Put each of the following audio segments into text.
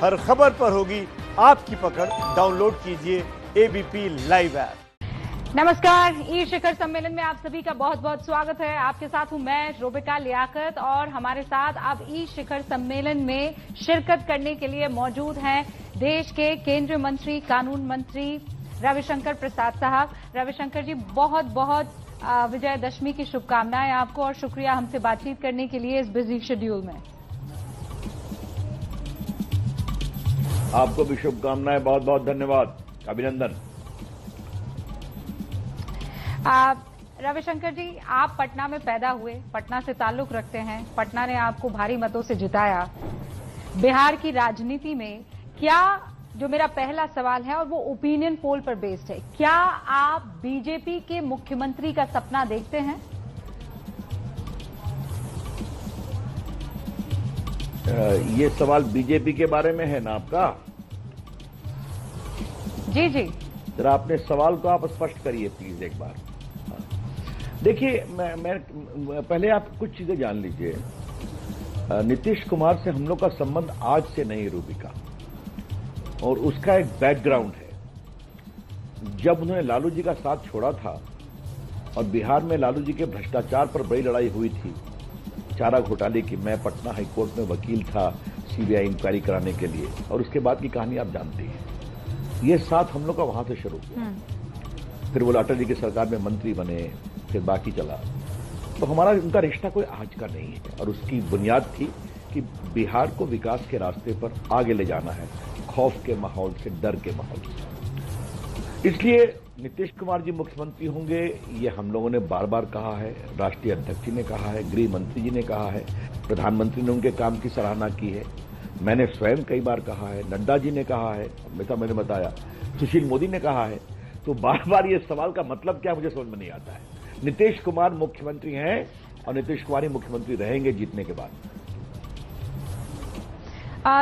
हर खबर पर होगी आपकी पकड़। डाउनलोड कीजिए एबीपी लाइव ऐप। नमस्कार, ई शिखर सम्मेलन में आप सभी का बहुत बहुत स्वागत है। आपके साथ हूं मैं रोबिका लियाकत और हमारे साथ अब ई शिखर सम्मेलन में शिरकत करने के लिए मौजूद हैं देश के केंद्रीय मंत्री, कानून मंत्री रविशंकर प्रसाद साहब। रविशंकर जी, बहुत बहुत विजयदशमी की शुभकामनाएं आपको और शुक्रिया हमसे बातचीत करने के लिए इस बिजी शेड्यूल में। आपको भी शुभकामनाएं, बहुत बहुत धन्यवाद, अभिनंदन। रविशंकर जी, आप पटना में पैदा हुए, पटना से ताल्लुक रखते हैं, पटना ने आपको भारी मतों से जिताया। बिहार की राजनीति में क्या, जो मेरा पहला सवाल है और वो ओपिनियन पोल पर बेस्ड है, क्या आप बीजेपी के मुख्यमंत्री का सपना देखते हैं? ये सवाल बीजेपी के बारे में है ना आपका? जी जी, जरा अपने सवाल को आप स्पष्ट करिए प्लीज एक बार। देखिए, मैं पहले आप कुछ चीजें जान लीजिए। नीतीश कुमार से हम लोग का संबंध आज से नहीं, रूबिका, और उसका एक बैकग्राउंड है। जब उन्होंने लालू जी का साथ छोड़ा था और बिहार में लालू जी के भ्रष्टाचार पर बड़ी लड़ाई हुई थी, चारा घोटाले की, मैं पटना हाईकोर्ट में वकील था सीबीआई इंक्वायरी कराने के लिए, और उसके बाद की कहानी आप जानती हैं। ये साथ हम लोग का वहां से शुरू हुआ, फिर वो अटल जी की सरकार में मंत्री बने, फिर बाकी चला। तो हमारा उनका रिश्ता कोई आज का नहीं है, और उसकी बुनियाद थी कि बिहार को विकास के रास्ते पर आगे ले जाना है, खौफ के माहौल से, डर के माहौल से। इसलिए नीतीश कुमार जी मुख्यमंत्री होंगे, ये हम लोगों ने बार बार कहा है, राष्ट्रीय अध्यक्ष जी ने कहा है, गृह मंत्री जी ने कहा है, प्रधानमंत्री ने उनके काम की सराहना की है, मैंने स्वयं कई बार कहा है, नड्डा जी ने कहा है, हमेशा मैंने बताया, सुशील मोदी ने कहा है। तो बार बार ये सवाल का मतलब क्या, मुझे समझ में नहीं आता है। नीतीश कुमार मुख्यमंत्री हैं और नीतीश कुमार ही मुख्यमंत्री रहेंगे जीतने के बाद।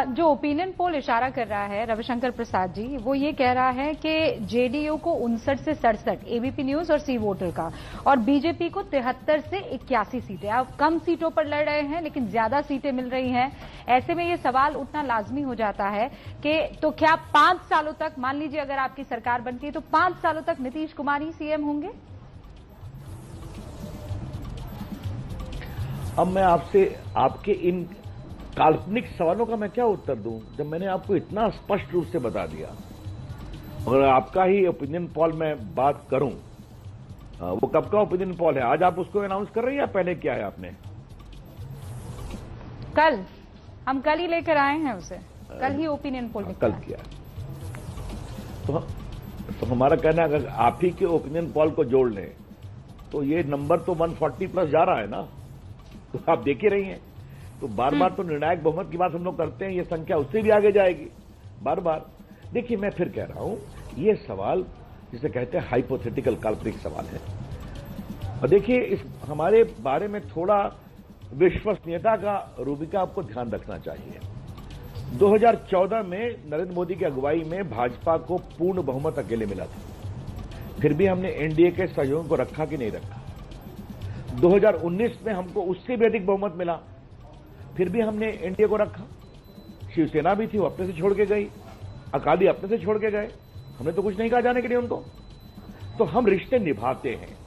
जो ओपिनियन पोल इशारा कर रहा है रविशंकर प्रसाद जी, वो ये कह रहा है कि जेडीयू को 59 से 67, एबीपी न्यूज और सी वोटर का, और बीजेपी को 73 से 81 सीटें। आप कम सीटों पर लड़ रहे हैं लेकिन ज्यादा सीटें मिल रही हैं। ऐसे में ये सवाल उठना लाजमी हो जाता है कि तो क्या 5 सालों तक, मान लीजिए अगर आपकी सरकार बनती है, तो 5 सालों तक नीतीश कुमार ही सीएम होंगे? अब मैं आपसे आपके इन काल्पनिक सवालों का मैं क्या उत्तर दूं, जब मैंने आपको इतना स्पष्ट रूप से बता दिया। अगर आपका ही ओपिनियन पोल में बात करूं, वो कब का ओपिनियन पोल है? आज आप उसको अनाउंस कर रही हैं या पहले क्या है आपने? कल, हम कल ही लेकर आए हैं उसे, कल ही ओपिनियन पोल कल किया। तो हमारा कहना है, अगर आप ही के ओपिनियन पोल को जोड़ लें तो ये नंबर तो 140 प्लस जा रहा है ना, तो आप देख ही रही हैं। तो बार बार तो निर्णायक बहुमत की बात हम लोग करते हैं, ये संख्या उससे भी आगे जाएगी बार बार। देखिए, मैं फिर कह रहा हूं, ये सवाल जिसे कहते हैं हाइपोथेटिकल, काल्पनिक सवाल है। और देखिए, इस हमारे बारे में थोड़ा विश्वसनीयता का, रूबिका, आपको ध्यान रखना चाहिए। 2014 में नरेंद्र मोदी की अगुवाई में भाजपा को पूर्ण बहुमत अकेले मिला था, फिर भी हमने एनडीए के सहयोग को रखा कि नहीं रखा। 2019 में हमको उससे भी अधिक बहुमत मिला, फिर भी हमने एनडीए को रखा। शिवसेना भी थी, वो अपने से छोड़ के गई, अकाली अपने से छोड़ के गए, हमने तो कुछ नहीं कहा जाने के लिए उनको। तो हम रिश्ते निभाते हैं,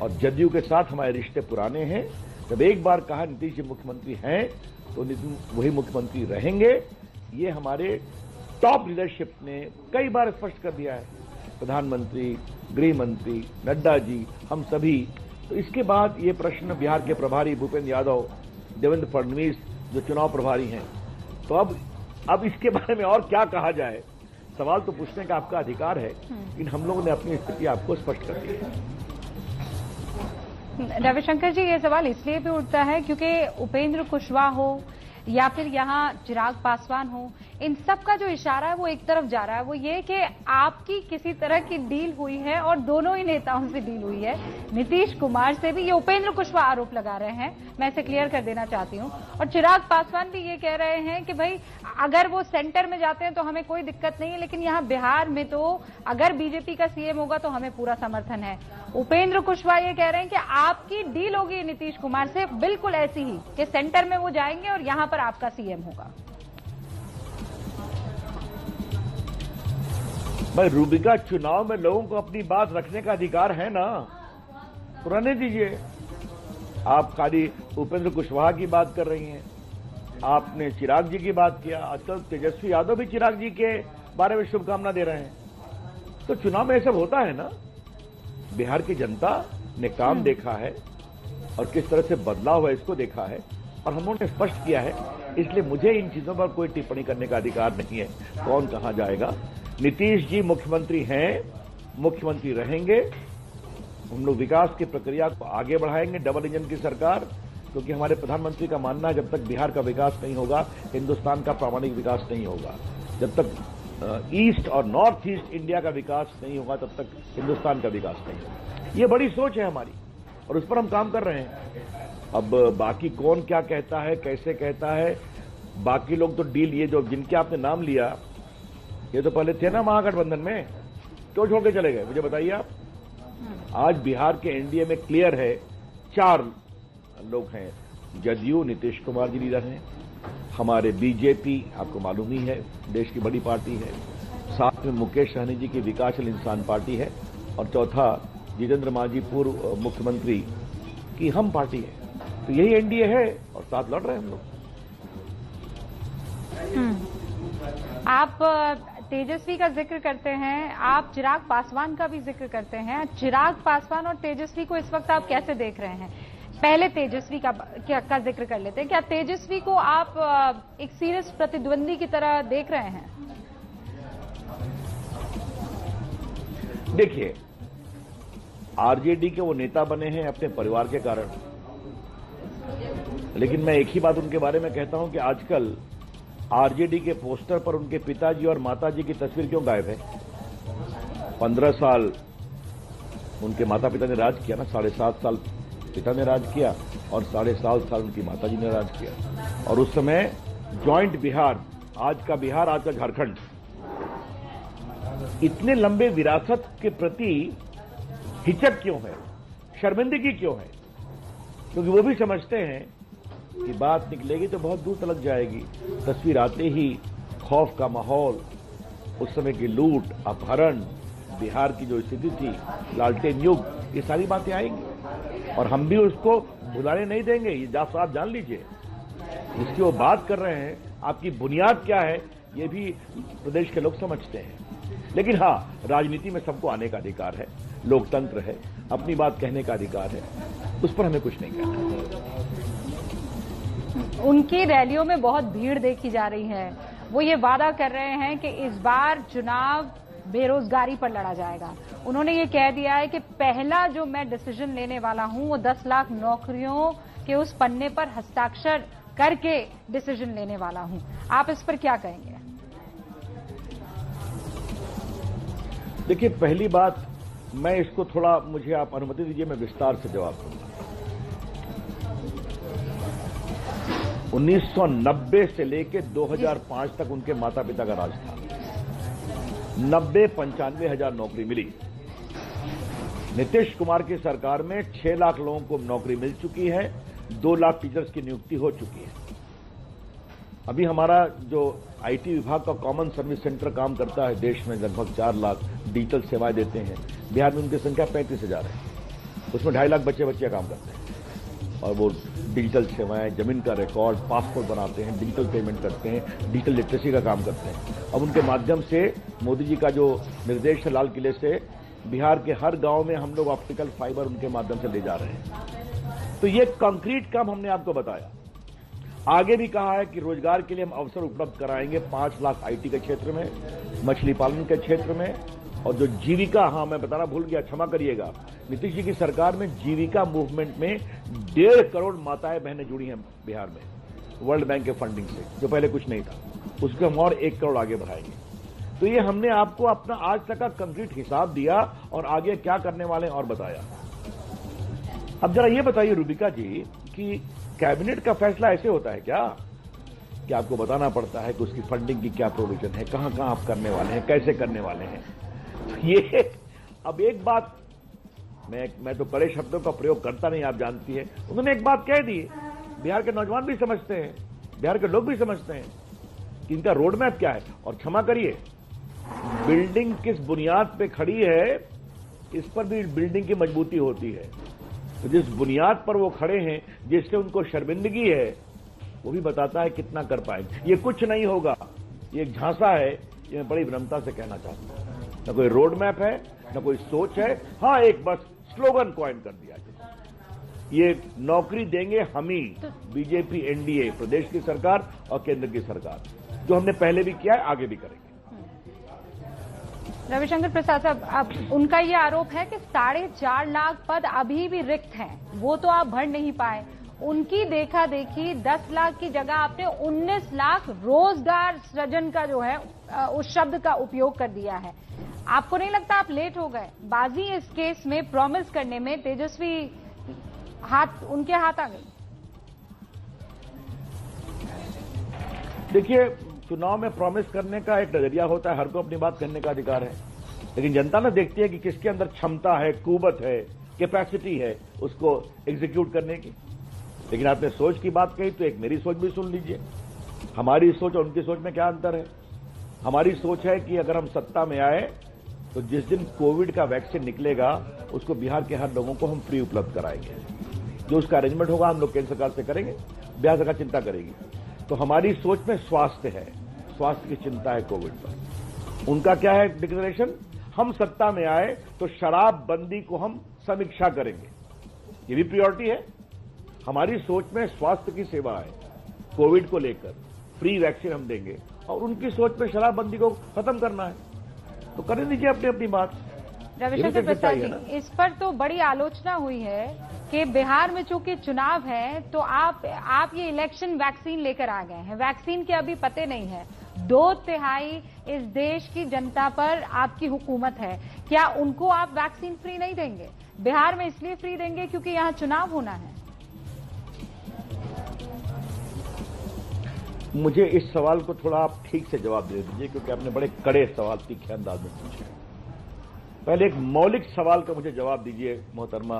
और जदयू के साथ हमारे रिश्ते पुराने हैं। जब एक बार कहा नीतीश जी मुख्यमंत्री हैं तो वही मुख्यमंत्री रहेंगे, ये हमारे टॉप लीडरशिप ने कई बार स्पष्ट कर दिया है, प्रधानमंत्री, गृह मंत्री, नड्डा जी, हम सभी। तो इसके बाद ये प्रश्न बिहार के प्रभारी भूपेंद्र यादव, देवेंद्र फडणवीस जो चुनाव प्रभारी हैं, तो अब इसके बारे में और क्या कहा जाए? सवाल तो पूछने का आपका अधिकार है, लेकिन हम लोगों ने अपनी स्थिति आपको स्पष्ट कर दी है। रविशंकर जी, ये सवाल इसलिए भी उठता है क्योंकि उपेंद्र कुशवाहा हो या फिर यहाँ चिराग पासवान हो, इन सब का जो इशारा है वो एक तरफ जा रहा है, वो ये कि आपकी किसी तरह की डील हुई है, और दोनों ही नेताओं से डील हुई है, नीतीश कुमार से भी। ये उपेंद्र कुशवाहा आरोप लगा रहे हैं, मैं इसे क्लियर कर देना चाहती हूँ। और चिराग पासवान भी ये कह रहे हैं कि भाई अगर वो सेंटर में जाते हैं तो हमें कोई दिक्कत नहीं है, लेकिन यहाँ बिहार में तो अगर बीजेपी का सीएम होगा तो हमें पूरा समर्थन है। उपेंद्र कुशवाहा ये कह रहे हैं कि आपकी डील होगी नीतीश कुमार से बिल्कुल ऐसी ही कि सेंटर में वो जाएंगे और यहाँ पर आपका सीएम होगा। भाई रूबिका, चुनाव में लोगों को अपनी बात रखने का अधिकार है ना, तो रहने दीजिए। आप खाली उपेंद्र कुशवाहा की बात कर रही हैं, आपने चिराग जी की बात किया, आजकल तेजस्वी यादव भी चिराग जी के बारे में शुभकामना दे रहे हैं। तो चुनाव में ये सब होता है ना। बिहार की जनता ने काम देखा है और किस तरह से बदलाव है इसको देखा है, और हम लोगों ने स्पष्ट किया है। इसलिए मुझे इन चीजों पर कोई टिप्पणी करने का अधिकार नहीं है, कौन कहां जाएगा। नीतीश जी मुख्यमंत्री हैं, मुख्यमंत्री रहेंगे। हम लोग विकास की प्रक्रिया को आगे बढ़ाएंगे, डबल इंजन की सरकार, क्योंकि हमारे प्रधानमंत्री का मानना है जब तक बिहार का विकास नहीं होगा, हिंदुस्तान का प्रामाणिक विकास नहीं होगा। जब तक ईस्ट और नॉर्थ ईस्ट इंडिया का विकास नहीं होगा, तब तक हिंदुस्तान का विकास नहीं होगा। ये बड़ी सोच है हमारी और उस पर हम काम कर रहे हैं। अब बाकी कौन क्या कहता है, कैसे कहता है, बाकी लोग तो डील, ये जो जिनके आपने नाम लिया, ये तो पहले थे ना महागठबंधन में, क्यों छोड़ के चले गए मुझे बताइए आप। आज बिहार के एनडीए में क्लियर है 4 लोग हैं। जदयू, नीतीश कुमार जी लीडर हैं, हमारे बीजेपी आपको मालूम ही है, देश की बड़ी पार्टी है, साथ में मुकेश सहनी जी की विकासशील इंसान पार्टी है, और चौथा जितेंद्र मांझी पूर्व मुख्यमंत्री की हम पार्टी है। तो यही एनडीए है और साथ लड़ रहे हैं हम लोग। आप तेजस्वी का जिक्र करते हैं, आप चिराग पासवान का भी जिक्र करते हैं। चिराग पासवान और तेजस्वी को इस वक्त आप कैसे देख रहे हैं? पहले तेजस्वी का जिक्र कर लेते हैं। क्या तेजस्वी को आप एक सीरियस प्रतिद्वंदी की तरह देख रहे हैं? देखिए, आरजेडी के वो नेता बने हैं अपने परिवार के कारण, लेकिन मैं एक ही बात उनके बारे में कहता हूं कि आजकल आरजेडी के पोस्टर पर उनके पिताजी और माताजी की तस्वीर क्यों गायब है? 15 साल उनके माता पिता ने राज किया ना, 7.5 साल पिता ने राज किया और 7.5 साल उनकी माताजी ने राज किया। और उस समय जॉइंट बिहार, आज का बिहार, आज का झारखंड, इतने लंबे विरासत के प्रति हिचक क्यों है, शर्मिंदगी क्यों है? क्योंकि वो भी समझते हैं कि बात निकलेगी तो बहुत दूर तक जाएगी। तस्वीर आते ही खौफ का माहौल, उस समय की लूट, अपहरण, बिहार की जो स्थिति थी, लालटेन युग, ये सारी बातें आएंगी और हम भी उसको भुलाने नहीं देंगे। ये आप जान लीजिए, जिसकी वो बात कर रहे हैं, आपकी बुनियाद क्या है, ये भी प्रदेश के लोग समझते हैं। लेकिन हाँ, राजनीति में सबको आने का अधिकार है, लोकतंत्र है, अपनी बात कहने का अधिकार है, उस पर हमें कुछ नहीं कहना। उनकी रैलियों में बहुत भीड़ देखी जा रही है। वो ये वादा कर रहे हैं कि इस बार चुनाव बेरोजगारी पर लड़ा जाएगा। उन्होंने ये कह दिया है कि पहला जो मैं डिसीजन लेने वाला हूं वो 10 लाख नौकरियों के उस पन्ने पर हस्ताक्षर करके डिसीजन लेने वाला हूं। आप इस पर क्या कहेंगे? देखिए, पहली बात, मैं इसको थोड़ा, मुझे आप अनुमति दीजिए, मैं विस्तार से जवाब दूंगा। 1990 से लेकर 2005 तक उनके माता पिता का राज था। 90-95 हजार नौकरी मिली। नीतीश कुमार की सरकार में 6 लाख लोगों को नौकरी मिल चुकी है, 2 लाख टीचर्स की नियुक्ति हो चुकी है। अभी हमारा जो आईटी विभाग का कॉमन सर्विस सेंटर काम करता है, देश में लगभग 4 लाख डिजिटल सेवाएं देते हैं। बिहार में उनकी संख्या 35,000 है। उसमें 2.5 लाख बच्चे काम करते हैं और वो डिजिटल सेवाएं, जमीन का रिकॉर्ड, पासपोर्ट बनाते हैं, डिजिटल पेमेंट करते हैं, डिजिटल लिटरेसी का काम करते हैं। अब उनके माध्यम से मोदी जी का जो निर्देश है लाल किले से, बिहार के हर गांव में हम लोग ऑप्टिकल फाइबर उनके माध्यम से ले जा रहे हैं। तो ये कंक्रीट काम हमने आपको बताया। आगे भी कहा है कि रोजगार के लिए हम अवसर उपलब्ध कराएंगे 5 लाख आईटी के क्षेत्र में, मछली पालन के क्षेत्र में, और जो जीविका, हाँ मैं बताना भूल गया, क्षमा करिएगा, नीतीश जी की सरकार में जीविका मूवमेंट में 1.5 करोड़ माताएं बहनें जुड़ी हैं बिहार में, वर्ल्ड बैंक के फंडिंग से, जो पहले कुछ नहीं था। उसको हम और 1 करोड़ आगे बढ़ाएंगे। तो ये हमने आपको अपना आज तक का कंक्रीट हिसाब दिया और आगे क्या करने वाले हैं और बताया। अब जरा ये बताइए रूबिका जी कि कैबिनेट का फैसला ऐसे होता है क्या कि आपको बताना पड़ता है कि उसकी फंडिंग की क्या प्रोविजन है, कहां कहां आप करने वाले हैं, कैसे करने वाले हैं। ये अब एक बात, मैं तो बड़े शब्दों का प्रयोग करता नहीं, आप जानती है। उन्होंने एक बात कह दी, बिहार के नौजवान भी समझते हैं, बिहार के लोग भी समझते हैं कि इनका रोड मैप क्या है। और क्षमा करिए, बिल्डिंग किस बुनियाद पे खड़ी है इस पर भी बिल्डिंग की मजबूती होती है। तो जिस बुनियाद पर वो खड़े हैं, जिससे उनको शर्मिंदगी है, वो भी बताता है कितना कर पाएंगे। ये कुछ नहीं होगा, ये एक झांसा है, ये मैं बड़ी विनम्रता से कहना चाहता हूं। न कोई रोड मैप है, न कोई सोच है। हाँ, एक बस स्लोगन कॉइन कर दिया जाए, ये नौकरी देंगे हम ही, बीजेपी एनडीए प्रदेश की सरकार और केंद्र की सरकार, जो हमने पहले भी किया है, आगे भी करेंगे। रविशंकर प्रसाद साहब, अब उनका ये आरोप है कि 4.5 लाख पद अभी भी रिक्त हैं, वो तो आप भर नहीं पाए। उनकी देखा देखी 10 लाख की जगह आपने 19 लाख रोजगार सृजन का जो है उस शब्द का उपयोग कर दिया है। आपको नहीं लगता आप लेट हो गए? बाजी इस केस में प्रॉमिस करने में तेजस्वी उनके हाथ आ गई। देखिए, चुनाव में प्रॉमिस करने का एक नजरिया होता है, हर को अपनी बात करने का अधिकार है, लेकिन जनता ना देखती है कि किसके अंदर क्षमता है, कुवत है, कैपेसिटी है उसको एग्जीक्यूट करने की। लेकिन आपने सोच की बात कही, तो एक मेरी सोच भी सुन लीजिए। हमारी सोच और उनकी सोच में क्या अंतर है? हमारी सोच है कि अगर हम सत्ता में आए तो जिस दिन कोविड का वैक्सीन निकलेगा उसको बिहार के हर लोगों को हम फ्री उपलब्ध कराएंगे। जो उसका अरेंजमेंट होगा हम लोग केंद्र सरकार से करेंगे, बिहार सरकार चिंता करेगी। तो हमारी सोच में स्वास्थ्य है, स्वास्थ्य की चिंता है कोविड पर। उनका क्या है डिक्लेरेशन? हम सत्ता में आए तो शराब बंदी को हम समीक्षा करेंगे, ये भी प्रायोरिटी है। हमारी सोच में स्वास्थ्य की सेवा है, कोविड को लेकर फ्री वैक्सीन हम देंगे, और उनकी सोच में शराबबंदी को खत्म करना है। तो करने दीजिए अपनी अपनी बात। रविशंकर प्रसाद जी, इस पर तो बड़ी आलोचना हुई है कि बिहार में चूंकि चुनाव है तो आप ये इलेक्शन वैक्सीन लेकर आ गए हैं। वैक्सीन के अभी पते नहीं है। 2/3 इस देश की जनता पर आपकी हुकूमत है, क्या उनको आप वैक्सीन फ्री नहीं देंगे? बिहार में इसलिए फ्री देंगे क्योंकि यहां चुनाव होना है। मुझे इस सवाल को थोड़ा आप ठीक से जवाब दे दीजिए, क्योंकि आपने बड़े कड़े सवाल तीखे अंदाज में पूछे। पहले एक मौलिक सवाल का मुझे जवाब दीजिए मोहतरमा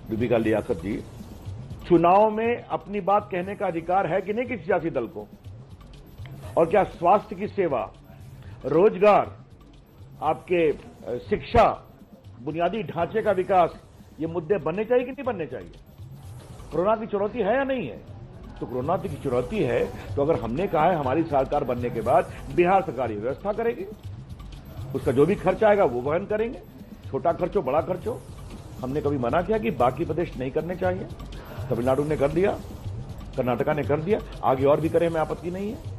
बीबी लियाकत जी। चुनाव में अपनी बात कहने का अधिकार है कि नहीं किसी सियासी दल को? और क्या स्वास्थ्य की सेवा, रोजगार, आपके शिक्षा, बुनियादी ढांचे का विकास, ये मुद्दे बनने चाहिए कि नहीं बनने चाहिए? कोरोना की चुनौती है या नहीं है? तो कोरोना की चुनौती है, तो अगर हमने कहा है हमारी सरकार बनने के बाद बिहार सरकार ये व्यवस्था करेगी, उसका जो भी खर्च आएगा वो वहन करेंगे, छोटा खर्च हो बड़ा खर्च हो। हमने कभी मना किया कि बाकी प्रदेश नहीं करने चाहिए? तमिलनाडु ने कर दिया, कर्नाटका ने कर दिया, आगे और भी करें, हमें आपत्ति नहीं है।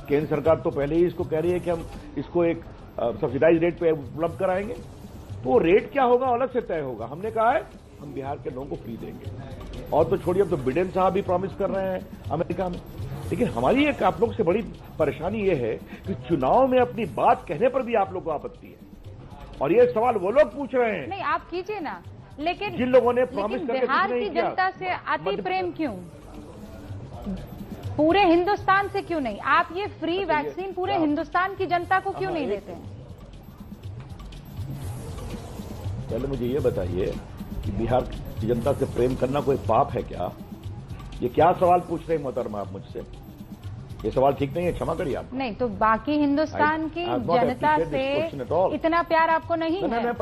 केंद्र सरकार तो पहले ही इसको कह रही है कि हम इसको एक सब्सिडाइज रेट पे उपलब्ध कराएंगे, तो वो रेट क्या होगा अलग से तय होगा। हमने कहा है हम बिहार के लोगों को फ्री देंगे। और तो छोड़िए, अब तो बिडेन साहब भी प्रॉमिस कर रहे हैं अमेरिका में। लेकिन हमारी एक आप लोग से बड़ी परेशानी ये है कि चुनाव में अपनी बात कहने पर भी आप लोग को आपत्ति है, और ये सवाल वो लोग पूछ रहे हैं। नहीं, आप कीजिए ना, लेकिन जिन लोगों ने प्रॉमिस करके बिहार की जनता से अति प्रेम क्यों? पूरे हिंदुस्तान से क्यों नहीं? आप ये फ्री वैक्सीन पूरे हिंदुस्तान की जनता को क्यों नहीं देते हैं? पहले मुझे ये बताइए कि बिहार की जनता से प्रेम करना कोई पाप है क्या? ये क्या सवाल पूछ रहे हैं मोहतरमा आप मुझसे? ये सवाल ठीक नहीं है, क्षमा करिए आप। नहीं तो बाकी हिंदुस्तान की जनता से इतना प्यार आपको नहीं है?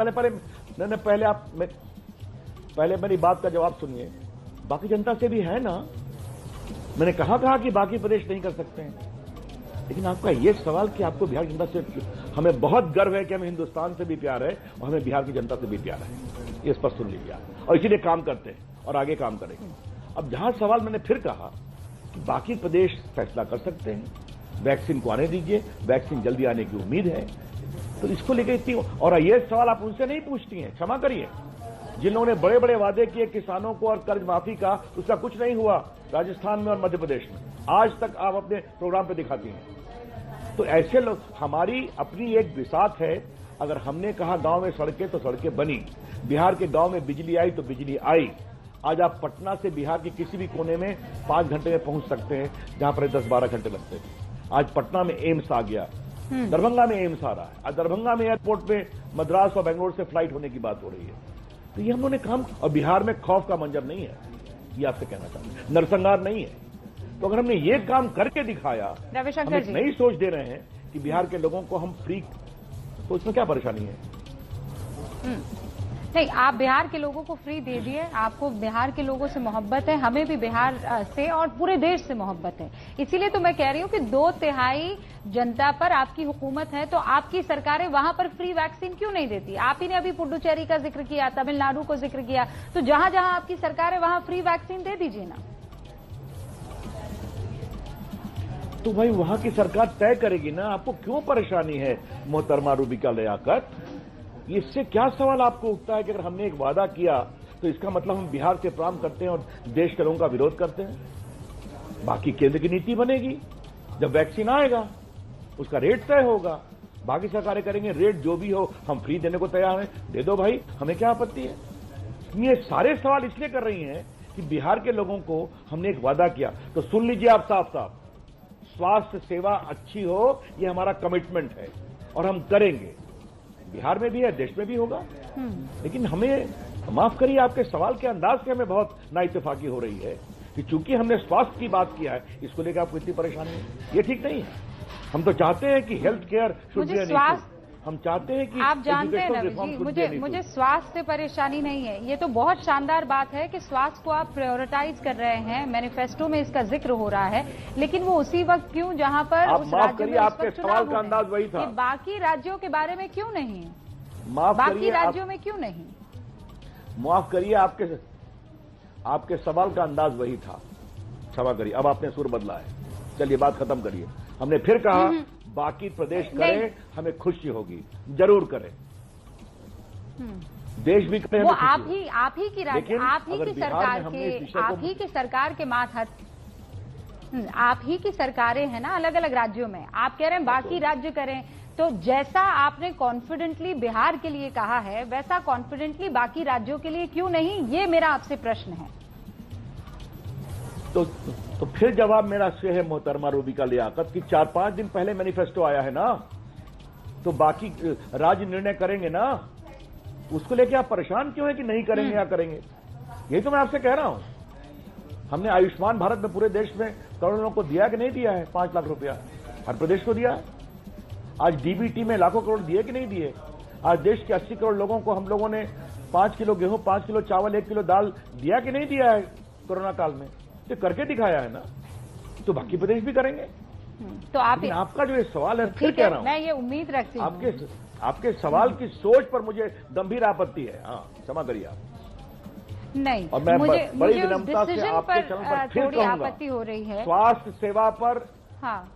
पहले मेरी बात का जवाब सुनिए। बाकी जनता से भी है ना। मैंने कहा कि बाकी प्रदेश नहीं कर सकते हैं, लेकिन आपका ये सवाल कि आपको बिहार की जनता से, हमें बहुत गर्व है कि हमें हिंदुस्तान से भी प्यार है और हमें बिहार की जनता से भी प्यार है, ये स्पष्ट सुन लीजिए आप। और इसीलिए काम करते हैं और आगे काम करेंगे। अब जहां सवाल मैंने फिर कहा कि बाकी प्रदेश फैसला कर सकते हैं, वैक्सीन को आने दीजिए, वैक्सीन जल्दी आने की उम्मीद है, तो इसको लेकर इतनी, और ये सवाल आप उनसे नहीं पूछती हैं, क्षमा करिए। जिन लोगों ने बड़े बड़े वादे किए किसानों को और कर्ज माफी का, उसका कुछ नहीं हुआ राजस्थान में और मध्य प्रदेश में, आज तक आप अपने प्रोग्राम पे दिखाती हैं। तो ऐसे लोग, हमारी अपनी एक विसात है। अगर हमने कहा गांव में सड़कें तो सड़कें बनी, बिहार के गांव में बिजली आई तो बिजली आई। आज आप पटना से बिहार के किसी भी कोने में 5 घंटे में पहुंच सकते हैं, जहां पर 10-12 घंटे लगते थे। आज पटना में एम्स आ गया, दरभंगा में एम्स आ रहा है। आज दरभंगा में एयरपोर्ट पे मद्रास और बेंगलोर से फ्लाइट होने की बात हो रही है। तो ये हम लोगों ने काम, और बिहार में खौफ का मंजर नहीं है, ये आपसे कहना चाहते हैं, नरसंहार नहीं है। तो अगर हमने ये काम करके दिखाया, हम एक नई सोच दे रहे हैं कि बिहार के लोगों को हम फ्री तो इसमें क्या परेशानी है? नहीं, आप बिहार के लोगों को फ्री दे दिए, आपको बिहार के लोगों से मोहब्बत है, हमें भी बिहार से और पूरे देश से मोहब्बत है। इसीलिए तो मैं कह रही हूं कि 2/3 जनता पर आपकी हुकूमत है, तो आपकी सरकारें वहां पर फ्री वैक्सीन क्यों नहीं देती? आप ही ने अभी पुडुचेरी का जिक्र किया, तमिलनाडु को जिक्र किया, तो जहां जहां आपकी सरकार है वहां फ्री वैक्सीन दे दीजिए ना। तो भाई वहां की सरकार तय करेगी ना, आपको क्यों परेशानी है मोहतरमा रूबिका लियाकत? इससे क्या सवाल आपको उठता है कि अगर हमने एक वादा किया तो इसका मतलब हम बिहार से प्रारंभ करते हैं और देश के लोगों का विरोध करते हैं? बाकी केंद्र की नीति बनेगी, जब वैक्सीन आएगा उसका रेट तय होगा, बाकी सरकारें करेंगे, रेट जो भी हो हम फ्री देने को तैयार हैं, दे दो भाई, हमें क्या आपत्ति है? ये सारे सवाल इसलिए कर रही हैं कि बिहार के लोगों को हमने एक वादा किया, तो सुन लीजिए आप साफ साफ, स्वास्थ्य सेवा अच्छी हो ये हमारा कमिटमेंट है और हम करेंगे। बिहार में भी है, देश में भी होगा। लेकिन हमें माफ करिए, आपके सवाल के अंदाज से हमें बहुत नाइत्तेफाकी हो रही है कि चूंकि हमने स्वास्थ्य की बात किया है, इसको लेकर आपको इतनी परेशानी है, ये ठीक नहीं है। हम तो चाहते हैं कि हेल्थ केयर शुड बी, हम चाहते हैं कि आप जानते हैं रवि जी, मुझे स्वास्थ्य से परेशानी नहीं है। ये तो बहुत शानदार बात है कि स्वास्थ्य को आप प्रायोरिटाइज कर रहे हैं, मैनिफेस्टो में इसका जिक्र हो रहा है, लेकिन वो उसी वक्त क्यों जहां पर आप उस माफ राज्य करिए, में आपके सवाल का अंदाज वही था। बाकी राज्यों के बारे में क्यों नहीं? माफ बाकी राज्यों में क्यों नहीं? माफ करिए, आपके सवाल का अंदाज वही था। क्षमा करिए, अब आपने सुर बदला है। चलिए बात खत्म करिए। हमने फिर कहा बाकी प्रदेश करें, हमें खुशी होगी, जरूर करें, देश भी करें, वो आप ही की राज्य, आप ही की सरकार के मातहत, आप ही की सरकारें हैं ना अलग अलग राज्यों में। आप कह रहे हैं बाकी राज्य करें, तो जैसा आपने कॉन्फिडेंटली बिहार के लिए कहा है वैसा कॉन्फिडेंटली बाकी राज्यों के लिए क्यों नहीं, ये मेरा आपसे प्रश्न है। तो फिर जवाब मेरा से है मोहतरमा रूबिका लियाकत कि 4-5 दिन पहले मैनिफेस्टो आया है ना, तो बाकी राज्य निर्णय करेंगे ना, उसको लेके आप परेशान क्यों है कि नहीं करेंगे या करेंगे? यही तो मैं आपसे कह रहा हूं। हमने आयुष्मान भारत में पूरे देश में करोड़ों लोगों को दिया कि नहीं दिया है? 5 लाख रुपया हर प्रदेश को दिया है। आज डीबीटी में लाखों करोड़ दिए कि नहीं दिए? आज देश के 80 करोड़ लोगों को हम लोगों ने 5 किलो गेहूं, 5 किलो चावल, 1 किलो दाल दिया कि नहीं दिया है कोरोना काल में? तो करके दिखाया है ना, तो बाकी प्रदेश भी करेंगे। तो आपका जो ये सवाल है, फिर कह रहा हूं, मैं ये उम्मीद रखती हूं आपके सवाल की सोच पर मुझे गंभीर आपत्ति है। हाँ, क्षमा करिए आप। नहीं, और मैं मुझे बड़ी विनम्रता से आपके चरण पर फिर थोड़ी आपत्ति हो रही है स्वास्थ्य सेवा पर। हाँ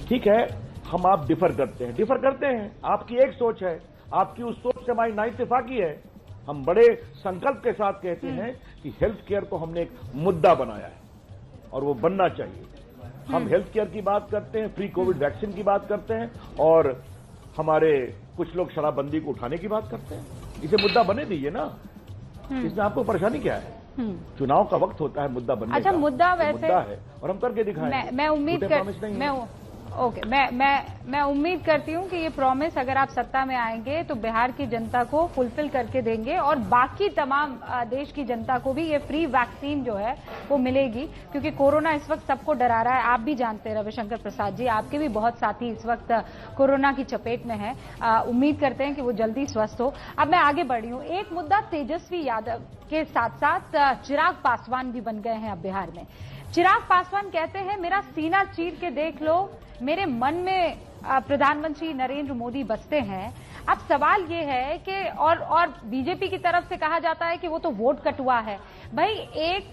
ठीक है, हम आप डिफर करते हैं, आपकी एक सोच है, आपकी उस सोच से हमारी नाइत्तेफाकी है। हम बड़े संकल्प के साथ कहते हैं कि हेल्थ केयर को हमने एक मुद्दा बनाया है और वो बनना चाहिए। हम हेल्थ केयर की बात करते हैं, फ्री कोविड वैक्सीन की बात करते हैं, और हमारे कुछ लोग शराबबंदी को उठाने की बात करते हैं। इसे मुद्दा बने दीजिए ना, इसमें आपको परेशानी क्या है? चुनाव का वक्त होता है मुद्दा बनने अच्छा, का। मुद्दा वैसे मुद्दा है और हम करके दिखाएंगे। मैं उम्मीद करती हूं कि ये प्रॉमिस अगर आप सत्ता में आएंगे तो बिहार की जनता को फुलफिल करके देंगे और बाकी तमाम देश की जनता को भी ये फ्री वैक्सीन जो है वो मिलेगी, क्योंकि कोरोना इस वक्त सबको डरा रहा है। आप भी जानते हैं रविशंकर प्रसाद जी, आपके भी बहुत साथी इस वक्त कोरोना की चपेट में हैं। उम्मीद करते हैं कि वो जल्दी स्वस्थ हो। अब मैं आगे बढ़ी हूं। एक मुद्दा तेजस्वी यादव के साथ साथ चिराग पासवान भी बन गए हैं अब बिहार में। चिराग पासवान कहते हैं मेरा सीना चीर के देख लो, मेरे मन में प्रधानमंत्री नरेंद्र मोदी बसते हैं। अब सवाल ये है कि और बीजेपी की तरफ से कहा जाता है कि वो तो वोट कटुआ है। भाई, एक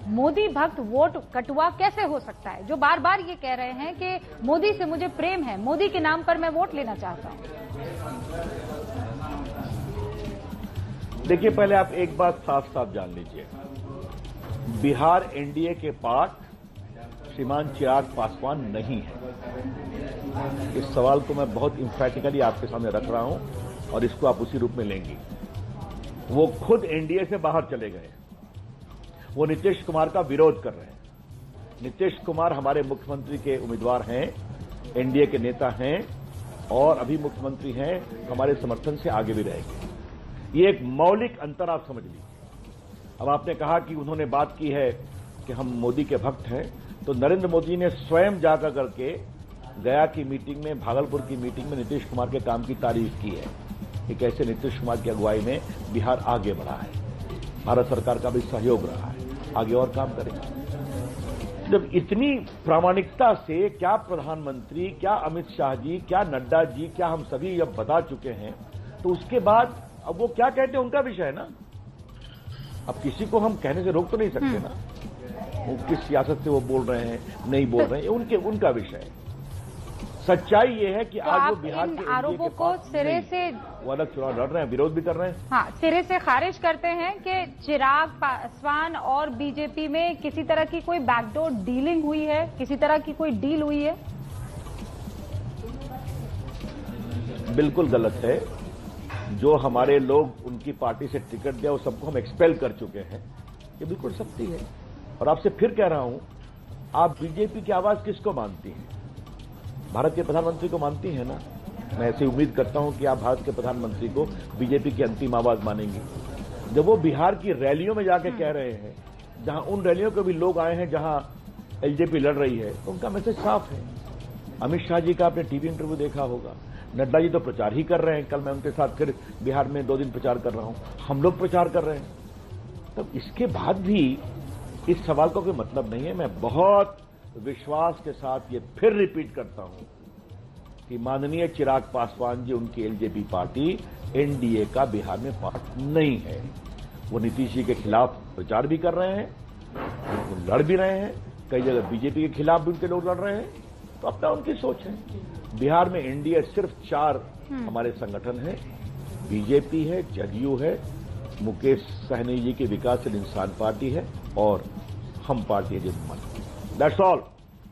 मोदी भक्त वोट कटुआ कैसे हो सकता है, जो बार बार ये कह रहे हैं कि मोदी से मुझे प्रेम है, मोदी के नाम पर मैं वोट लेना चाहता हूं। देखिए, पहले आप एक बात साफ साफ जान लीजिए, बिहार एनडीए के पार्ट श्रीमान चिराग पासवान नहीं है। इस सवाल को मैं बहुत इंफैटिकली आपके सामने रख रहा हूं और इसको आप उसी रूप में लेंगी। वो खुद एनडीए से बाहर चले गए, वो नीतीश कुमार का विरोध कर रहे हैं। नीतीश कुमार हमारे मुख्यमंत्री के उम्मीदवार हैं, एनडीए के नेता हैं और अभी मुख्यमंत्री हैं, हमारे समर्थन से आगे भी रहेंगे। ये एक मौलिक अंतर आप समझ लीजिए। अब आपने कहा कि उन्होंने बात की है कि हम मोदी के भक्त हैं, तो नरेंद्र मोदी ने स्वयं जाकर करके गया की मीटिंग में, भागलपुर की मीटिंग में नीतीश कुमार के काम की तारीफ की है कि कैसे नीतीश कुमार की अगुवाई में बिहार आगे बढ़ा है, भारत सरकार का भी सहयोग रहा है, आगे और काम करेगा। जब इतनी प्रामाणिकता से क्या प्रधानमंत्री, क्या अमित शाह जी, क्या नड्डा जी, क्या हम सभी जब बता चुके हैं, तो उसके बाद अब वो क्या कहते हैं उनका विषय है ना। अब किसी को हम कहने से रोक तो नहीं सकते ना, वो किस सियासत से वो बोल रहे हैं, नहीं बोल रहे हैं, उनका विषय है। सच्चाई ये है कि तो आज वो बिहार के आरोपों को सिरे से, वो अलग चुनाव लड़ रहे हैं, विरोध भी कर रहे हैं। हाँ, सिरे से खारिज करते हैं कि चिराग पासवान और बीजेपी में किसी तरह की कोई बैकडोर डीलिंग हुई है, किसी तरह की कोई डील हुई है। बिल्कुल गलत है। जो हमारे लोग उनकी पार्टी से टिकट दिया वो सबको हम एक्सपेल कर चुके हैं, ये बिल्कुल सत्य है। और आपसे फिर कह रहा हूं, आप बीजेपी की आवाज किसको मानती हैं? भारत के प्रधानमंत्री को मानती हैं ना। मैं ऐसी उम्मीद करता हूं कि आप भारत के प्रधानमंत्री को बीजेपी की अंतिम आवाज मानेंगी। जब वो बिहार की रैलियों में जाके कह रहे हैं, जहां उन रैलियों के भी लोग आए हैं जहां एलजेपी लड़ रही है, तो उनका मैसेज साफ है। अमित शाह जी का आपने टीवी इंटरव्यू देखा होगा, नड्डा जी तो प्रचार ही कर रहे हैं। कल मैं उनके साथ फिर बिहार में 2 दिन प्रचार कर रहा हूं, हम लोग प्रचार कर रहे हैं। तब इसके बाद भी इस सवाल का कोई मतलब नहीं है। मैं बहुत विश्वास के साथ ये फिर रिपीट करता हूं कि माननीय चिराग पासवान जी, उनकी एलजेपी पार्टी एनडीए का बिहार में पार्ट नहीं है। वो नीतीश जी के खिलाफ प्रचार भी कर रहे हैं, वो लड़ भी रहे हैं, कई जगह बीजेपी के खिलाफ भी उनके लोग लड़ रहे हैं। तो अपना उनकी सोच है। बिहार में एनडीए सिर्फ 4 हमारे संगठन हैं, बीजेपी है, जदयू है, मुकेश सहनी जी की विकासशील इंसान पार्टी है और हम पार्टी है जनमत। That's all.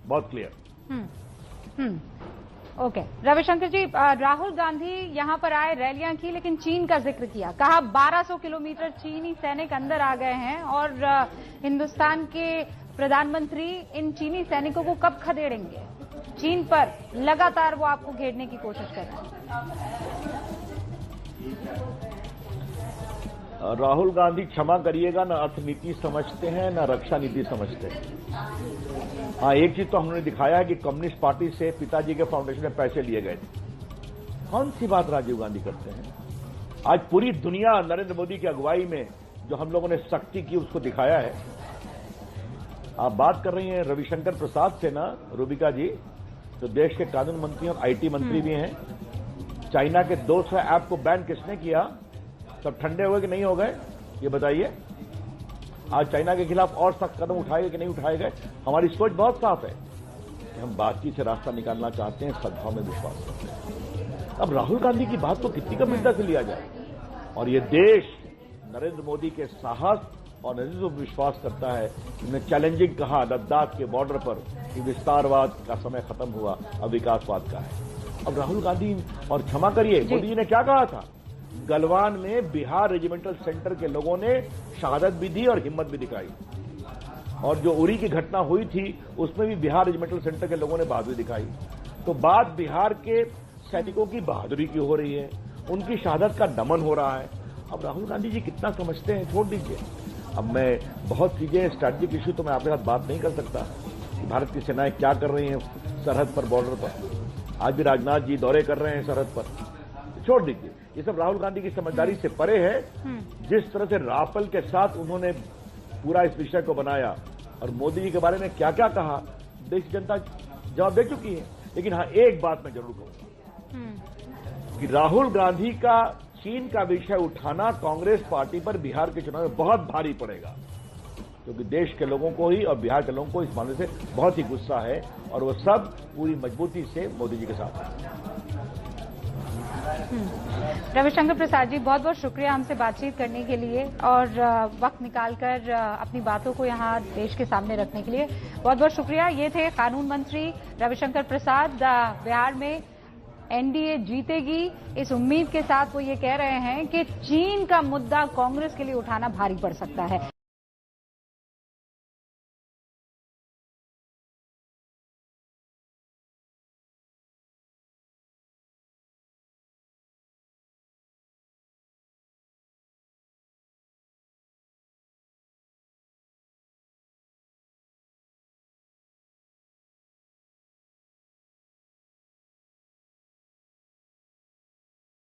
बहुत क्लियर। ओके, रविशंकर जी, राहुल गांधी यहां पर आए, रैलियां की, लेकिन चीन का जिक्र किया, कहा 1200 किलोमीटर चीनी सैनिक अंदर आ गए हैं और हिंदुस्तान के प्रधानमंत्री इन चीनी सैनिकों को कब खदेड़ेंगे? चीन पर लगातार वो आपको घेरने की कोशिश कर रहे हैं। राहुल गांधी, क्षमा करिएगा, ना अर्थनीति समझते हैं ना रक्षा नीति समझते हैं। हाँ, एक चीज तो हमने दिखाया है कि कम्युनिस्ट पार्टी से पिताजी के फाउंडेशन में पैसे लिए गए थे। कौन सी बात राजीव गांधी करते हैं? आज पूरी दुनिया नरेंद्र मोदी की अगुवाई में जो हम लोगों ने शक्ति की उसको दिखाया है। आप बात कर रही हैं रविशंकर प्रसाद से ना, रूबिका जी, तो देश के कानून मंत्री और आईटी मंत्री भी हैं। चाइना के 200 ऐप को बैन किसने किया? सब ठंडे हो गए कि नहीं हो गए, ये बताइए। आज चाइना के खिलाफ और सख्त कदम उठाए गए कि नहीं उठाए गए? हमारी सोच बहुत साफ है कि हम बातचीत से रास्ता निकालना चाहते हैं, सद्भाव में विश्वास करते हैं। अब राहुल गांधी की बात को कितनी गंभीरता से लिया जाए? और ये देश नरेंद्र मोदी के साहस और नेतृत्व पर विश्वास करता है। उन्होंने चैलेंजिंग कहा लद्दाख के बॉर्डर पर कि विस्तारवाद का समय खत्म हुआ, अब विकासवाद का है। अब राहुल गांधी, और क्षमा करिए, मोदी जी ने क्या कहा था? गलवान में बिहार रेजिमेंटल सेंटर के लोगों ने शहादत भी दी और हिम्मत भी दिखाई। और जो उरी की घटना हुई थी उसमें भी बिहार रेजिमेंटल सेंटर के लोगों ने बहादुरी दिखाई। तो बात बिहार के सैनिकों की बहादुरी की हो रही है, उनकी शहादत का नमन हो रहा है। अब राहुल गांधी जी कितना समझते हैं छोड़ दीजिए। अब मैं बहुत चीजें स्ट्रैटेजिक इश्यू तो मैं आपके साथ बात नहीं कर सकता कि भारत की सेनाएं क्या कर रही हैं सरहद पर, बॉर्डर पर। आज भी राजनाथ जी दौरे कर रहे हैं सरहद पर, छोड़ दीजिए। ये सब राहुल गांधी की समझदारी से परे है। जिस तरह से राफेल के साथ उन्होंने पूरा इस विषय को बनाया और मोदी जी के बारे में क्या क्या कहा, देश की जनता जवाब दे चुकी है। लेकिन हाँ, एक बात मैं जरूर कहूंगा कि राहुल गांधी का चीन का विषय उठाना कांग्रेस पार्टी पर बिहार के चुनाव में बहुत भारी पड़ेगा, क्योंकि देश के लोगों को ही और बिहार के लोगों को इस मामले से बहुत ही गुस्सा है और वो सब पूरी मजबूती से मोदी जी के साथ हैं। रविशंकर प्रसाद जी, बहुत बहुत शुक्रिया हमसे बातचीत करने के लिए और वक्त निकालकर अपनी बातों को यहां देश के सामने रखने के लिए बहुत बहुत शुक्रिया। ये थे कानून मंत्री रविशंकर प्रसाद। बिहार में एनडीए जीतेगी इस उम्मीद के साथ वो ये कह रहे हैं कि चीन का मुद्दा कांग्रेस के लिए उठाना भारी पड़ सकता है।